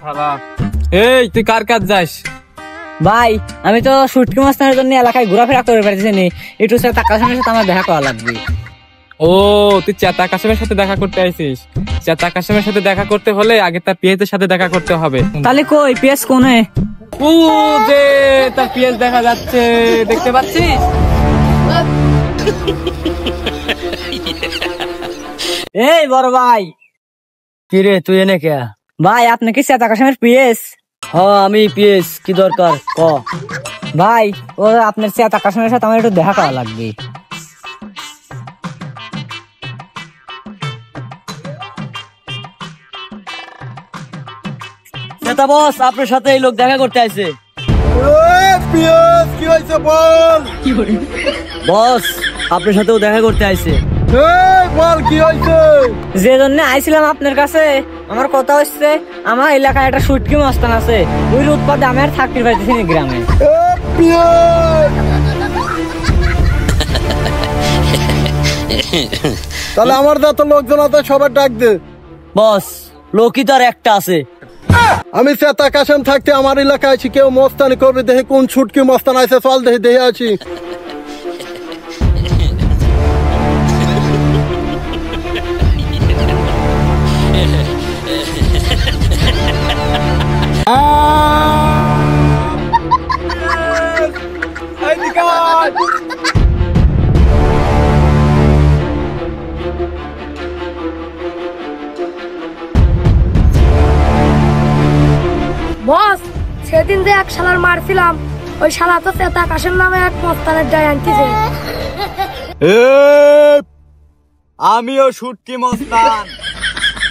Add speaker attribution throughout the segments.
Speaker 1: খারাপ। এই তুই কার কাজ যাস?
Speaker 2: ভাই আমি তো শুটকি মাস্তানের জন্য এলাকায় ঘোরাফেরা করে পারতেছি নি, একটু টাকা সাথে আমার দেখা করা লাগবে।
Speaker 1: ও তুই চেতা কাশেমের সাথে দেখা করতে আইছিস? চেতা কাশেমের সাথে দেখা করতে হলে আগে তার পিএস এর সাথে দেখা করতে হবে।
Speaker 2: তাহলে কই পিএস কোনে?
Speaker 1: ও যে তার পিএস দেখা যাচ্ছে, দেখতে পাচ্ছিস?
Speaker 2: এই বড় ভাই।
Speaker 3: কি রে তুই এনে কে?
Speaker 2: ভাই আপনি কি চেতা কাশেমের পিএস?
Speaker 3: হ্যাঁ আমি পিএস, কি দরকার ক?
Speaker 2: ভাই ও আপনার চেতা কাশেমের সাথে আমার একটু দেখা করা লাগবে।
Speaker 3: নেতা বস, আপনার সাথে এই লোক দেখা করতে আইছে।
Speaker 4: কি হয়েছে বল?
Speaker 3: বস আপনার সাথেও দেখা করতে আইছে।
Speaker 4: বল কি হয়েছে?
Speaker 2: যে জন্য আইছিলাম আপনার কাছে, আমার কথা হচ্ছে আমার এলাকায় একটা শুটকি মাস্তান আছে, ওই উৎপাদে আমি আর থাকতে পারতেছি না গ্রামে।
Speaker 4: তাহলে আমার যত লোকজন আছে সবার ডাক দে।
Speaker 3: বস লোকই তো আর একটা আছে।
Speaker 4: আমি চেতা কাশেম থাকতে আমার এলাকায় আছি, কেউ মস্তানি করবে দেখে কোন ছুটকি মস্তান আছে, চল দেখে দেখে আছি।
Speaker 5: বস সেদিন যে এক শালার মারছিলাম, ওই শালা তো চেতা কাশেম নামে এক মস্তানের ডাই আনতেছে।
Speaker 3: আমিও শুটকি মস্তান।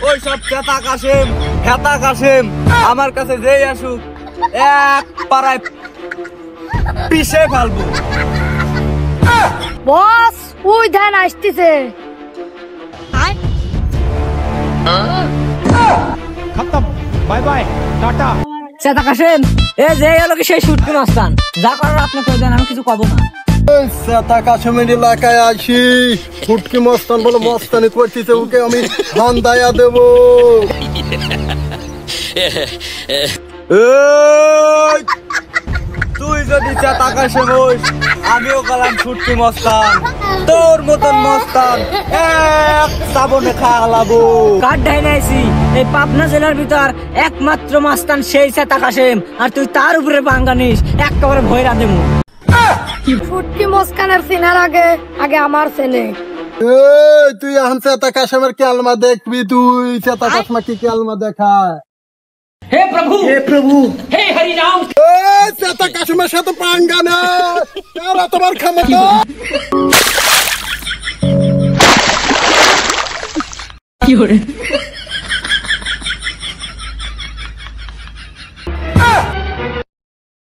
Speaker 3: ওই সব চেতা কাশেম হেতা কাশেম আমার কাছে যেই আসুক এক পাড়ায় পিষে ফেলবো।
Speaker 5: বস ওই ধ্যান আসতেছে।
Speaker 2: চেতা কাশেম এ যে গেল কি সেই শুটকি মাস্তান, যা করার আপনি করে দেন, আমি কিছু কব না।
Speaker 4: চেতা কাশেমের এলাকায় আছি, ছুটকি মস্তান বলে মস্তানি করতেছে, ওকে আমি ধান্দায়া দেব।
Speaker 3: তুই যদি চেতা কাশেম হইস, আমিও গেলাম শুটকি মস্তান। তোর মতন মস্তান এক সাবনে খাওয়ালাবো।
Speaker 2: কার ঢাই নাইছি এই পাবনা জেলার ভিতর একমাত্র মাস্তান সেই চেতা কাশেম, আর তুই তার উপরে বাঙ্গানিস, একেবারে ভয়রা দেবো।
Speaker 5: ফুটকি মস্কানের সিনার আগে আগে আমার সেনে।
Speaker 4: তুই এখন চেতা কাশেমের কেলমা দেখবি, তুই চেতা কাশমা কি কেলমা দেখা।
Speaker 2: হে প্রভু, হে প্রভু, হে হরি রাম।
Speaker 4: চেতা কাশেমের সাথে পাঙ্গা না, তোমার ক্ষমতা।
Speaker 2: কি হরে